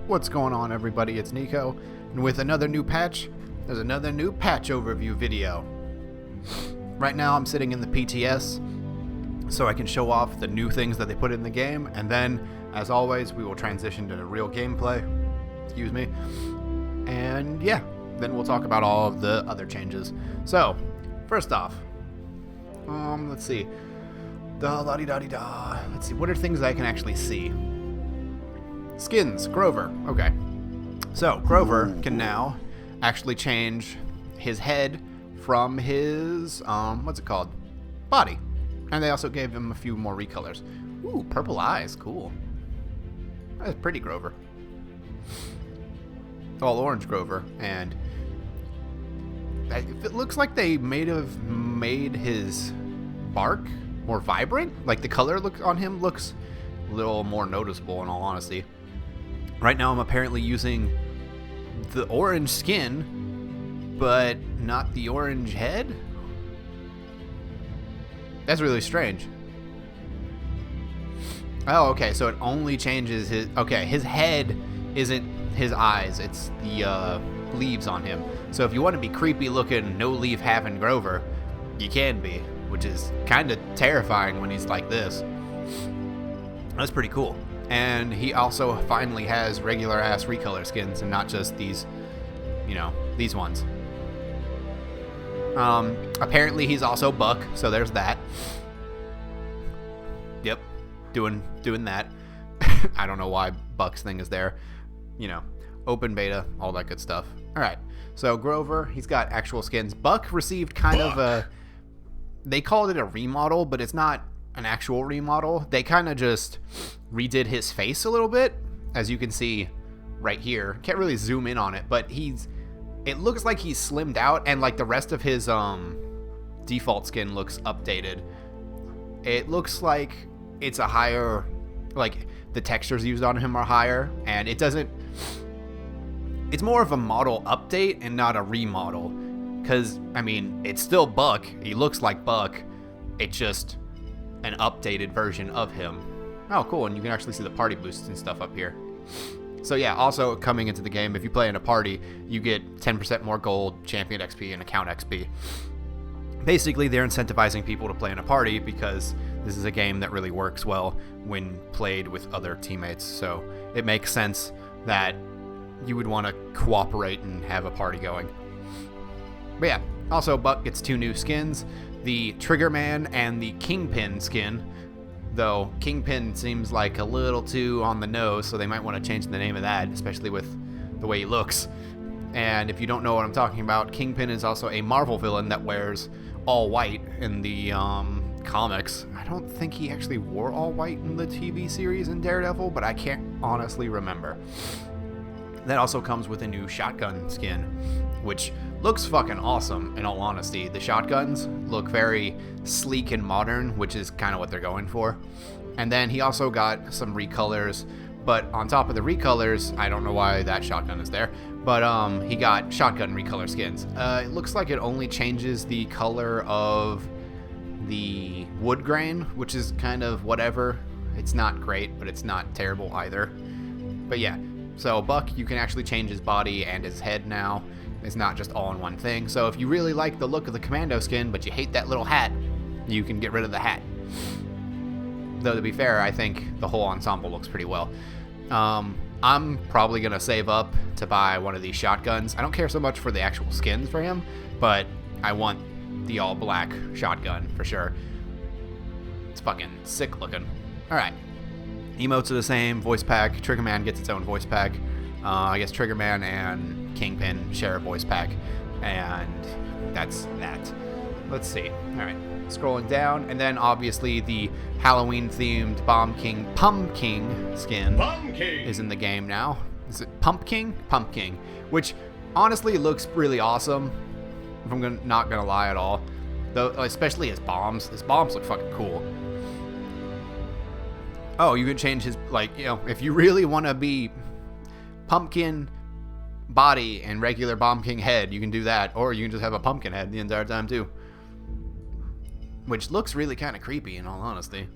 What's going on, everybody? It's Nico, and with another new patch, there's another new patch overview video. Right now I'm sitting in the PTS so I can show off the new things that they put in the game, and then, as always, we will transition to real gameplay. Excuse me. And yeah, then we'll talk about all of the other changes. So, first off, let's see. Let's see, what are things I can actually see? Skins, Grover. Okay. So, Grover can now actually change his head from his, what's it called? Body. And they also gave him a few more recolors. Ooh, purple eyes. Cool. That's pretty, Grover. All orange Grover. And it looks like they may have made his bark more vibrant. Like, the color look on him looks a little more noticeable, in all honesty. Right now I'm apparently using the orange skin, but not the orange head? That's really strange. Oh, okay, so it only changes his... Okay, his head isn't his eyes, it's the leaves on him. So if you want to be creepy looking, no leaf having Grover, you can be, which is kind of terrifying when he's like this. That's pretty cool. And he also finally has regular ass recolor skins and not just these, you know, these ones. Apparently he's also Buck, so there's that. Yep, doing that. I don't know why Buck's thing is there. You know, open beta, all that good stuff. Alright, so Grover, he's got actual skins. Buck received kind of a... They called it a remodel, but it's not an actual remodel. They kind of just redid his face a little bit, as you can see right here. Can't really zoom in on it, but it looks like he's slimmed out, and like the rest of his default skin looks updated. It looks like it's a higher, like the textures used on him are higher, and it's more of a model update and not a remodel, because I mean, it's still Buck, he looks like Buck, it's just an updated version of him. Oh, cool, and you can actually see the party boosts and stuff up here. So yeah, also coming into the game, if you play in a party, you get 10% more gold, champion XP, and account XP. Basically, they're incentivizing people to play in a party because this is a game that really works well when played with other teammates. So it makes sense that you would want to cooperate and have a party going. But yeah, also Buck gets 2 new skins, the Triggerman and the Kingpin skin. Though Kingpin seems like a little too on the nose, so they might want to change the name of that, especially with the way he looks. And if you don't know what I'm talking about, Kingpin is also a Marvel villain that wears all white in the comics. I don't think he actually wore all white in the TV series in Daredevil, but I can't honestly remember. That also comes with a new shotgun skin, which looks fucking awesome, in all honesty. The shotguns look very sleek and modern, which is kind of what they're going for. And then he also got some recolors, but on top of the recolors, I don't know why that shotgun is there, but he got shotgun recolor skins. It looks like it only changes the color of the wood grain, which is kind of whatever. It's not great, but it's not terrible either. But yeah, so Buck, you can actually change his body and his head now. It's not just all in one thing. So if you really like the look of the commando skin, but you hate that little hat, you can get rid of the hat. Though to be fair, I think the whole ensemble looks pretty well. I'm probably going to save up to buy one of these shotguns. I don't care so much for the actual skins for him, but I want the all black shotgun for sure. It's fucking sick looking. Alright. Emotes are the same, voice pack. Triggerman gets its own voice pack. I guess Triggerman and Kingpin share a voice pack, and that's that. Let's see. Alright, scrolling down, and then obviously the Halloween-themed Pumpkin skin is in the game now. Is it Pumpkin? Pumpkin. Which, honestly, looks really awesome, if I'm not gonna lie at all. Though, especially his bombs. His bombs look fucking cool. Oh, you can change his, like, you know, if you really want to be pumpkin body and regular Bomb King head, you can do that, or you can just have a pumpkin head the entire time too, which looks really kind of creepy in all honesty.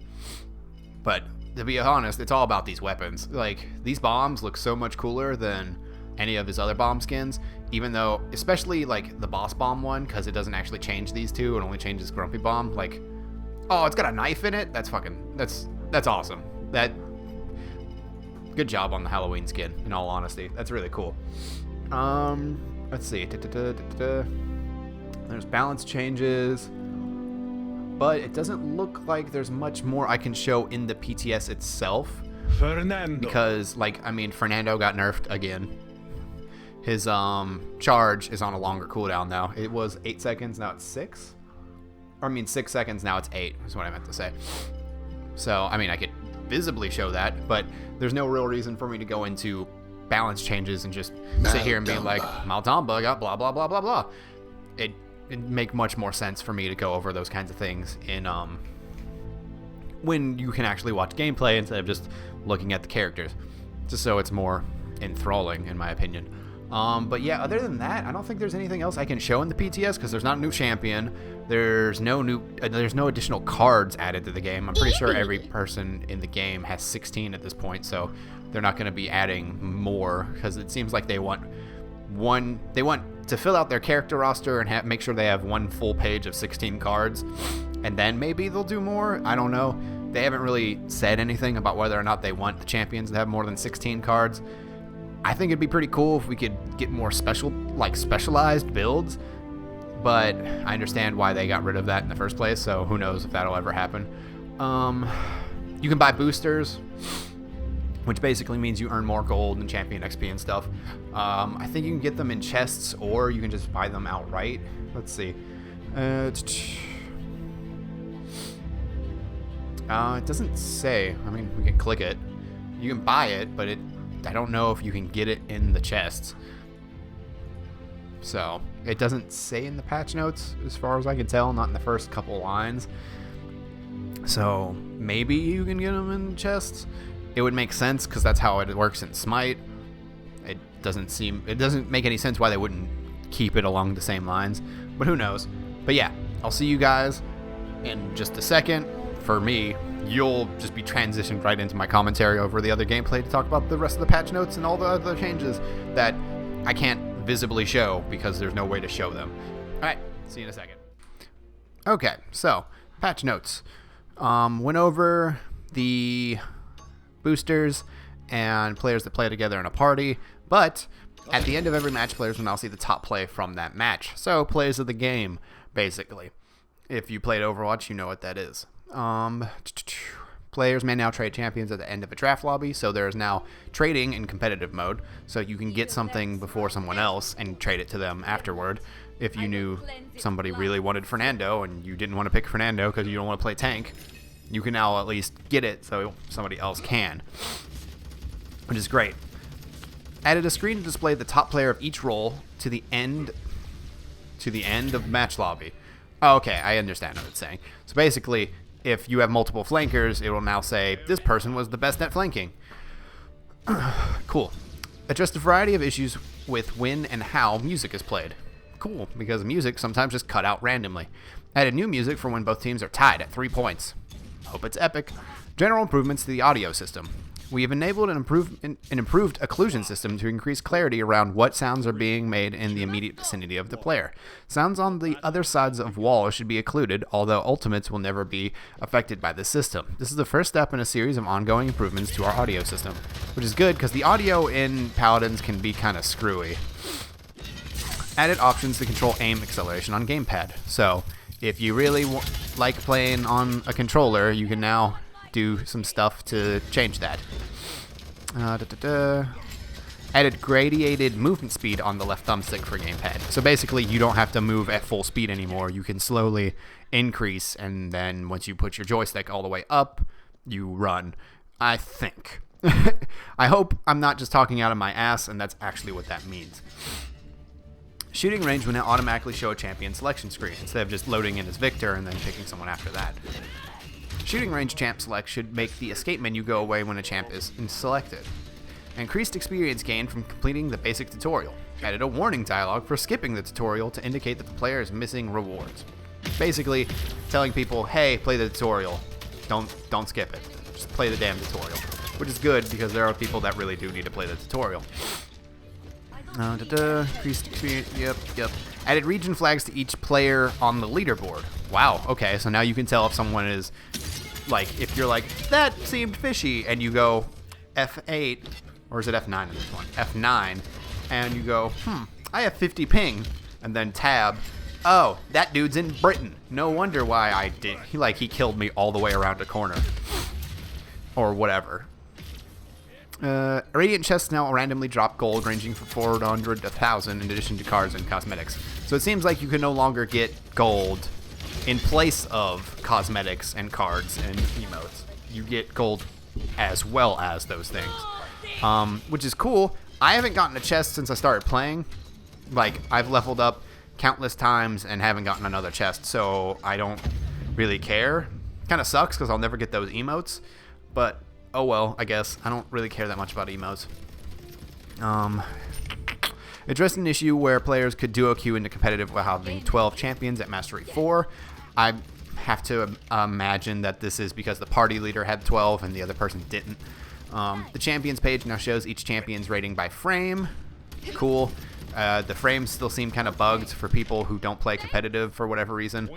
But to be honest, it's all about these weapons. Like, these bombs look so much cooler than any of his other bomb skins, even though, especially like the boss bomb one, because it doesn't actually change these two, it only changes Grumpy Bomb. Like, oh, it's got a knife in it? That's awesome. Good job on the Halloween skin, in all honesty. That's really cool. Let's see. There's balance changes, but it doesn't look like there's much more I can show in the PTS itself. Fernando. Because, like, I mean, Fernando got nerfed again. His charge is on a longer cooldown now. It was 8 seconds, now it's 6. Or, I mean, 6 seconds, now it's 8, is what I meant to say. So, I mean, I could visibly show that, but there's no real reason for me to go into balance changes and just sit here and be like, Maltamba got blah, blah, blah, blah, blah. It'd make much more sense for me to go over those kinds of things in, when you can actually watch gameplay instead of just looking at the characters. Just so it's more enthralling, in my opinion. But yeah, other than that, I don't think there's anything else I can show in the PTS because there's not a new champion. There's no additional cards added to the game. I'm pretty sure every person in the game has 16 at this point, so they're not going to be adding more because it seems like they want to fill out their character roster and make sure they have one full page of 16 cards, and then maybe they'll do more. I don't know. They haven't really said anything about whether or not they want the champions to have more than 16 cards. I think it'd be pretty cool if we could get more specialized builds, but I understand why they got rid of that in the first place, so who knows if that'll ever happen. You can buy boosters, which basically means you earn more gold and champion XP and stuff. I think you can get them in chests, or you can just buy them outright. Let's see. It doesn't say. I mean, we can click it. You can buy it, but I don't know if you can get it in the chests. So, it doesn't say in the patch notes, as far as I can tell, not in the first couple lines. So, maybe you can get them in chests. It would make sense, because that's how it works in Smite. It doesn't make any sense why they wouldn't keep it along the same lines, but who knows. But yeah, I'll see you guys in just a second. For me, you'll just be transitioned right into my commentary over the other gameplay to talk about the rest of the patch notes and all the other changes that I can't visibly show because there's no way to show them. Alright, see you in a second. Okay, so, patch notes. Went over the boosters and players that play together in a party, but at the end of every match, players will now see the top play from that match. So, plays of the game, basically. If you played Overwatch, you know what that is. Players may now trade champions at the end of a draft lobby, so there is now trading in competitive mode, so you can get something before someone else and trade it to them afterward. If you knew somebody really wanted Fernando and you didn't want to pick Fernando because you don't want to play tank, you can now at least get it so somebody else can, which is great. Added a screen to display the top player of each role to the end of match lobby. Oh, okay, I understand what it's saying. So basically, if you have multiple flankers, it will now say, this person was the best at flanking. Cool. Addressed a variety of issues with when and how music is played. Cool, because music sometimes just cut out randomly. Added new music for when both teams are tied at 3 points. Hope it's epic. General improvements to the audio system. We have enabled an improved occlusion system to increase clarity around what sounds are being made in the immediate vicinity of the player. Sounds on the other sides of walls should be occluded, although ultimates will never be affected by this system. This is the first step in a series of ongoing improvements to our audio system, which is good because the audio in Paladins can be kind of screwy. Added options to control aim acceleration on gamepad. So, if you really like playing on a controller, you can now do some stuff to change that. Added gradiated movement speed on the left thumbstick for gamepad. So basically, you don't have to move at full speed anymore. You can slowly increase, and then once you put your joystick all the way up, you run. I think. I hope I'm not just talking out of my ass, and that's actually what that means. Shooting range will now automatically show a champion selection screen, instead of just loading in as Victor and then picking someone after that. Shooting range champ select should make the escape menu go away when a champ is selected. Increased experience gained from completing the basic tutorial. Added a warning dialogue for skipping the tutorial to indicate that the player is missing rewards. Basically, telling people, hey, play the tutorial. Don't skip it. Just play the damn tutorial. Which is good, because there are people that really do need to play the tutorial. Increased experience, yep. Added region flags to each player on the leaderboard. Wow, okay, so now you can tell if someone is, like, if you're like, that seemed fishy, and you go F8, or is it F9 in this one? F9, and you go, I have 50 ping, and then tab, oh, that dude's in Britain. No wonder why I did, he killed me all the way around a corner. Or whatever. Radiant chests now randomly drop gold, ranging from 400 to 1,000, in addition to cards and cosmetics. So it seems like you can no longer get gold in place of cosmetics and cards and emotes. You get gold as well as those things, which is cool. I haven't gotten a chest since I started playing. Like, I've leveled up countless times and haven't gotten another chest, so I don't really care. Kind of sucks because I'll never get those emotes, but oh well, I guess. I don't really care that much about emotes. Addressed an issue where players could duo queue into competitive while having 12 champions at Mastery 4. I have to imagine that this is because the party leader had 12 and the other person didn't. The champions page now shows each champion's rating by frame. Cool. The frames still seem kind of bugged for people who don't play competitive for whatever reason.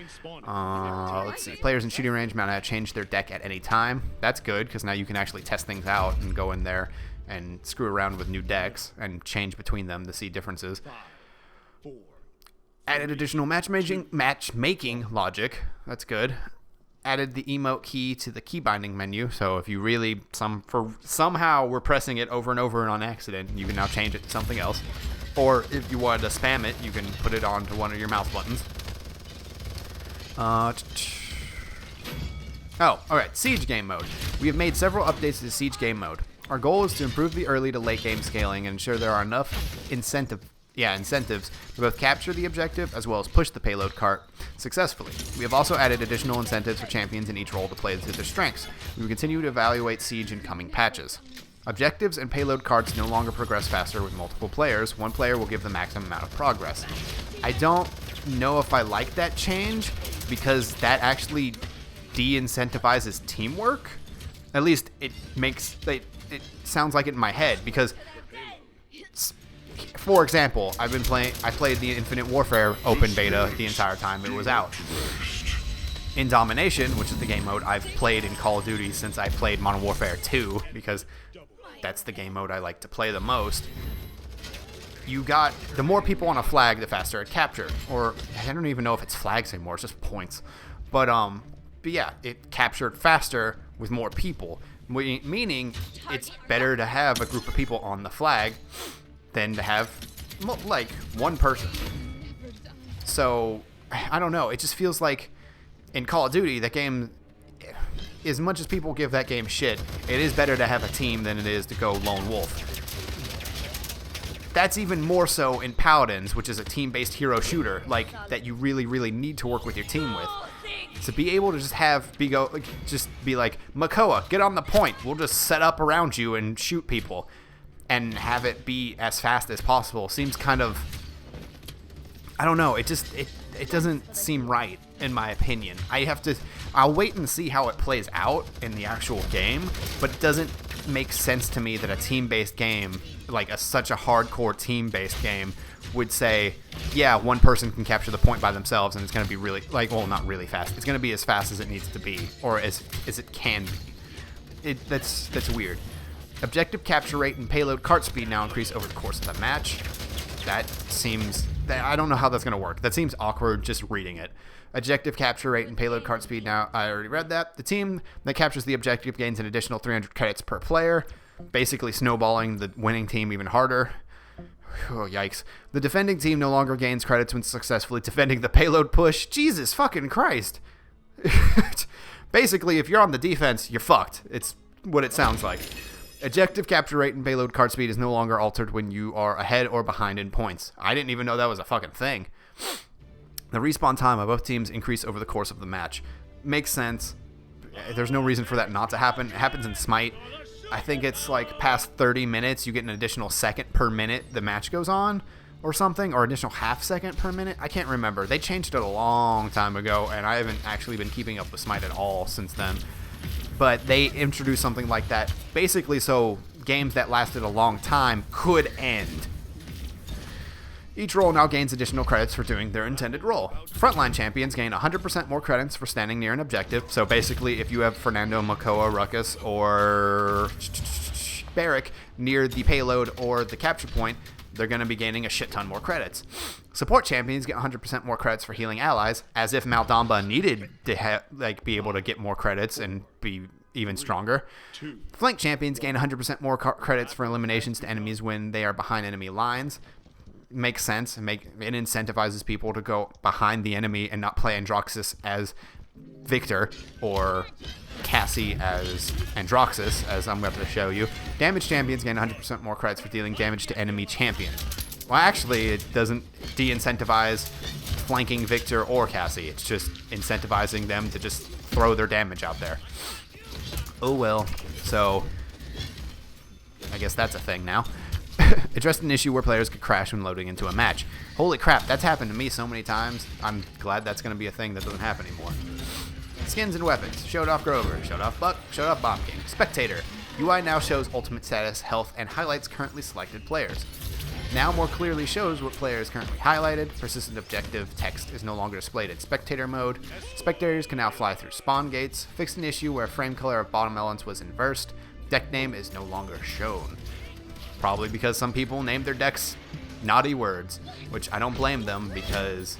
Let's see. Players in shooting range may now change their deck at any time. That's good, because now you can actually test things out and go in there and screw around with new decks and change between them to see differences. Added additional matchmaking logic. That's good. Added the emote key to the key binding menu, so if you really somehow were pressing it over and over on accident, you can now change it to something else. Or if you wanted to spam it, you can put it onto one of your mouse buttons. Alright, Siege Game Mode. We have made several updates to the Siege Game Mode. Our goal is to improve the early to late game scaling and ensure there are enough incentives to both capture the objective as well as push the payload cart successfully. We have also added additional incentives for champions in each role to play to their strengths. We will continue to evaluate Siege in coming patches. Objectives and payload carts no longer progress faster with multiple players. One player will give the maximum amount of progress. I don't know if I like that change, because that actually de-incentivizes teamwork. At least it sounds like it in my head, because, for example, I played the Infinite Warfare open beta the entire time it was out. In Domination, which is the game mode I've played in Call of Duty since I played Modern Warfare 2, because that's the game mode I like to play the most. The more people on a flag, the faster it captured. Or, I don't even know if it's flags anymore, it's just points. But yeah, it captured faster with more people. Meaning, it's better to have a group of people on the flag than to have, like, one person. So, I don't know, it just feels like in Call of Duty, that game, as much as people give that game shit, it is better to have a team than it is to go lone wolf. That's even more so in Paladins, which is a team-based hero shooter, like, that you really, really need to work with your team with. To be able to just be like, Makoa, get on the point. We'll just set up around you and shoot people, and have it be as fast as possible seems kind of, I don't know. It doesn't seem right, in my opinion. I'll wait and see how it plays out in the actual game, but it doesn't make sense to me that a team-based game, like such a hardcore team-based game, would say, yeah, one person can capture the point by themselves, and it's going to be really, not really fast. It's going to be as fast as it needs to be, or as it can be. That's weird. Objective capture rate and payload cart speed now increase over the course of the match. I don't know how that's going to work. That seems awkward just reading it. Objective capture rate and payload cart speed now, I already read that. The team that captures the objective gains an additional 300 credits per player, basically snowballing the winning team even harder. Oh, yikes. The defending team no longer gains credits when successfully defending the payload push. Jesus fucking Christ. Basically, if you're on the defense, you're fucked. It's what it sounds like. Objective capture rate and payload cart speed is no longer altered when you are ahead or behind in points. I didn't even know that was a fucking thing. The respawn time of both teams increase over the course of the match. Makes sense. There's no reason for that not to happen. It happens in Smite. I think it's like past 30 minutes, you get an additional second per minute the match goes on, or something, or additional half second per minute. I can't remember. They changed it a long time ago, and I haven't actually been keeping up with Smite at all since then. but they introduced something like that basically so games that lasted a long time could end. Each role now gains additional credits for doing their intended role. Frontline champions gain 100% more credits for standing near an objective. So basically, if you have Fernando, Makoa, Ruckus, or Barik near the payload or the capture point, they're going to be gaining a shit ton more credits. Support champions get 100% more credits for healing allies, as if Maldamba needed to be able to get more credits and be even stronger. Flank champions gain 100% more credits for eliminations to enemies when they are behind enemy lines. Makes sense. It incentivizes people to go behind the enemy and not play Androxus as Victor or Cassie as Androxus, as I'm going to show you. Damage champions gain 100% more credits for dealing damage to enemy champions. Well, actually, it doesn't de-incentivize flanking Victor or Cassie. It's just incentivizing them to just throw their damage out there. Oh well. So, I guess that's a thing now. Addressed an issue where players could crash when loading into a match. Holy crap, that's happened to me so many times. I'm glad that's going to be a thing that doesn't happen anymore. Skins and weapons. Showed off Grover. Showed off Buck. Showed off Bomb King. Spectator. UI now shows ultimate status, health, and highlights currently selected players. Now more clearly shows what player is currently highlighted. Persistent objective text is no longer displayed in spectator mode. Spectators can now fly through spawn gates. Fixed an issue where frame color of bottom elements was inversed. Deck name is no longer shown. Probably because some people named their decks naughty words, which I don't blame them, because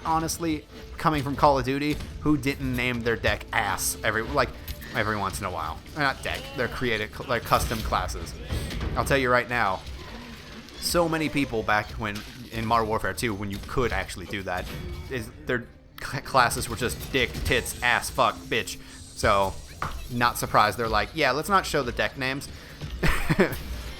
honestly, coming from Call of Duty, who didn't name their deck ass every once in a while? They're not deck, they're created like custom classes. I'll tell you right now, so many people back when in Modern Warfare 2, when you could actually do that, their classes were just dick, tits, ass, fuck, bitch. So, not surprised. They're like, yeah, let's not show the deck names.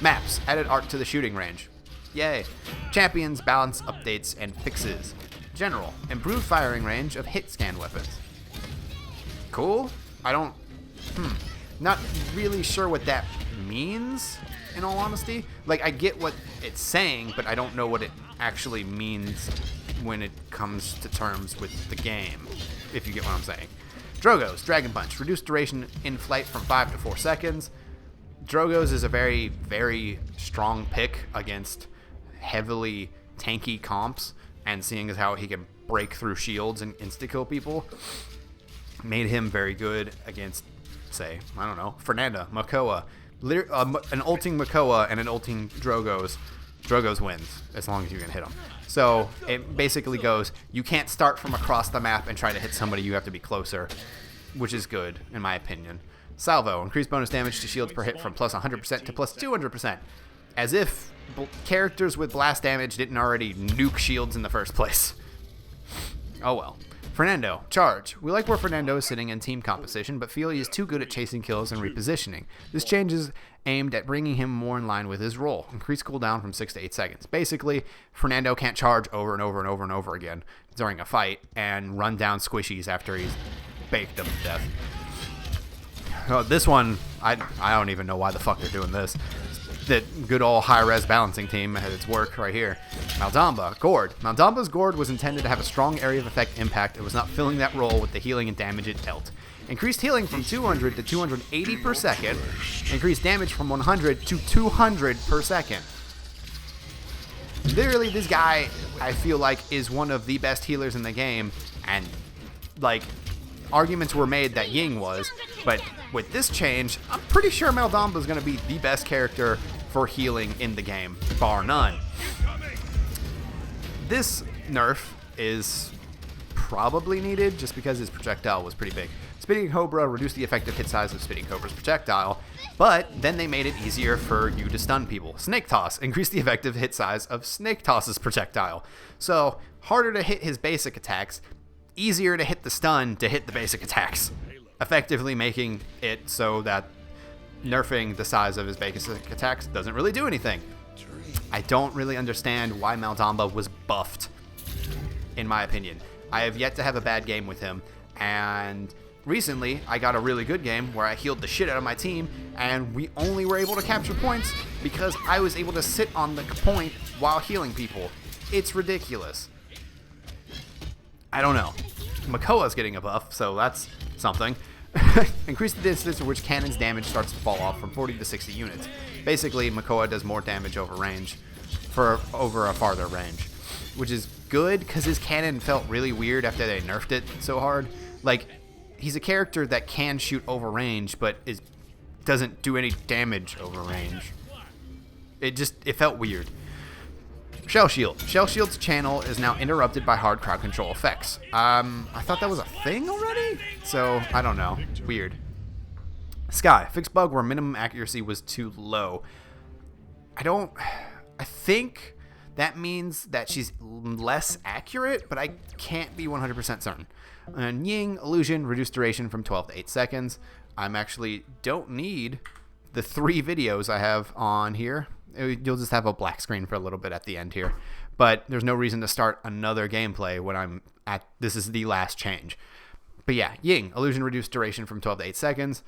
Maps. Added art to the shooting range. Yay. Champions, balance, updates, and fixes. General. Improved firing range of hit scan weapons. Cool. Not really sure what that means, in all honesty. Like, I get what it's saying, but I don't know what it actually means when it comes to terms with the game, if you get what I'm saying. Drogo's. Dragon Punch. Reduced duration in flight from 5 to 4 seconds. Drogo's is a very, very strong pick against heavily tanky comps, and seeing as how he can break through shields and insta-kill people, made him very good against, say, I don't know, Fernanda, Makoa. An ulting Makoa and an ulting Drogo's wins, as long as you can hit him. So it basically goes, you can't start from across the map and try to hit somebody, you have to be closer, which is good, in my opinion. Salvo, increased bonus damage to shields per hit from plus 100% to plus 200%. As if characters with blast damage didn't already nuke shields in the first place. Oh well. Fernando, charge. We like where Fernando is sitting in team composition, but feel he is too good at chasing kills and repositioning. This change is aimed at bringing him more in line with his role. Increase cooldown from 6 to 8 seconds. Basically, Fernando can't charge over and over and over and over again during a fight and run down squishies after he's baked them to death. This one, I don't even know why the fuck they're doing this. That good old hi-rez balancing team had its work right here. Maldamba, Gourd. Maldamba's Gourd was intended to have a strong area of effect impact. It was not filling that role with the healing and damage it dealt. Increased healing from 200 to 280 per second. Increased damage from 100 to 200 per second. Literally, this guy, I feel like, is one of the best healers in the game. And, like, arguments were made that Ying was. But with this change, I'm pretty sure Maldamba is going to be the best character for healing in the game, bar none. This nerf is probably needed just because his projectile was pretty big. Spitting Cobra reduced the effective hit size of Spitting Cobra's projectile, but then they made it easier for you to stun people. Snake Toss increased the effective hit size of Snake Toss's projectile. So, harder to hit his basic attacks, easier to hit the stun to hit the basic attacks, effectively making it so that nerfing the size of his basic attacks doesn't really do anything. I don't really understand why Maldamba was buffed, in my opinion. I have yet to have a bad game with him, and recently I got a really good game where I healed the shit out of my team, and we only were able to capture points because I was able to sit on the point while healing people. It's ridiculous. I don't know. Makoa's getting a buff, so that's something. Increase the distance at which cannon's damage starts to fall off from 40 to 60 units. Basically, Makoa does more damage over a farther range, which is good because his cannon felt really weird after they nerfed it so hard. Like, he's a character that can shoot over range, but doesn't do any damage over range. It felt weird. Shell Shield. Shell Shield's channel is now interrupted by hard crowd control effects. I thought that was a thing already? So, I don't know. Weird. Sky. Fixed bug where minimum accuracy was too low. I think that means that she's less accurate, but I can't be 100% certain. And Ying. Illusion. Reduced duration from 12 to 8 seconds. I'm actually don't need the 3 videos I have on here. You'll just have a black screen for a little bit at the end here, but there's no reason to start another gameplay when this is the last change. But yeah, Ying. Illusion reduced duration from 12 to 8 seconds.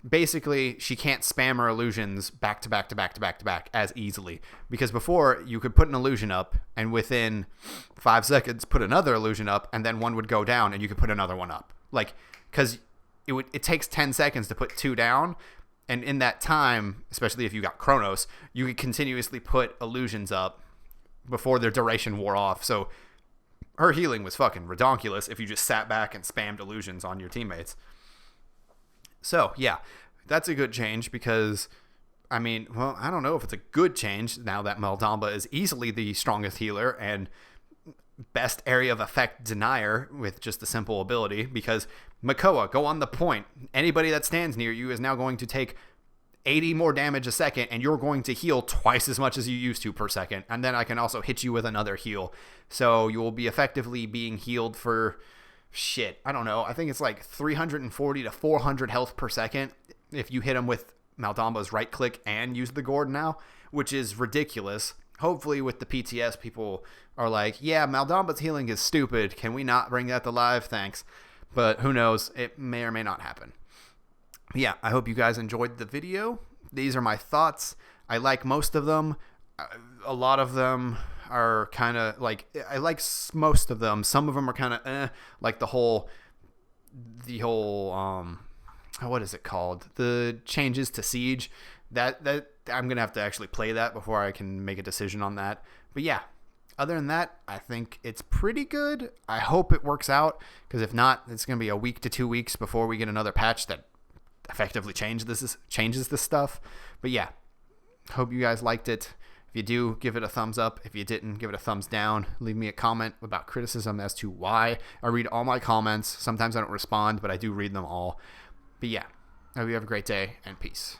Basically, she can't spam her illusions back to back to back to back to back as easily, because before you could put an illusion up and within 5 seconds put another illusion up, and then one would go down and you could put another one up. Like, because it takes 10 seconds to put 2 down. And in that time, especially if you got Chronos, you could continuously put illusions up before their duration wore off. So her healing was fucking redonkulous if you just sat back and spammed illusions on your teammates. So, yeah, that's a good change because, I mean, well, I don't know if it's a good change now that Maldamba is easily the strongest healer and best area of effect denier with just a simple ability, because Makoa, go on the point. Anybody that stands near you is now going to take 80 more damage a second, and you're going to heal twice as much as you used to per second. And then I can also hit you with another heal. So you will be effectively being healed for shit. I don't know. I think it's like 340 to 400 health per second if you hit him with Maldamba's right click and use the gourd now, which is ridiculous. Hopefully with the PTS, people are like, yeah, Maldamba's healing is stupid. Can we not bring that to live? Thanks. But who knows? It may or may not happen. Yeah, I hope you guys enjoyed the video. These are my thoughts. I like most of them. A lot of them are kind of like, I like most of them. Some of them are kind of like the whole, what is it called? The changes to Siege. That I'm going to have to actually play that before I can make a decision on that. But yeah, other than that, I think it's pretty good. I hope it works out, because if not, it's going to be a week to 2 weeks before we get another patch that effectively changes this stuff. But yeah, hope you guys liked it. If you do, give it a thumbs up. If you didn't, give it a thumbs down. Leave me a comment about criticism as to why. I read all my comments. Sometimes I don't respond, but I do read them all. But yeah, I hope you have a great day, and peace.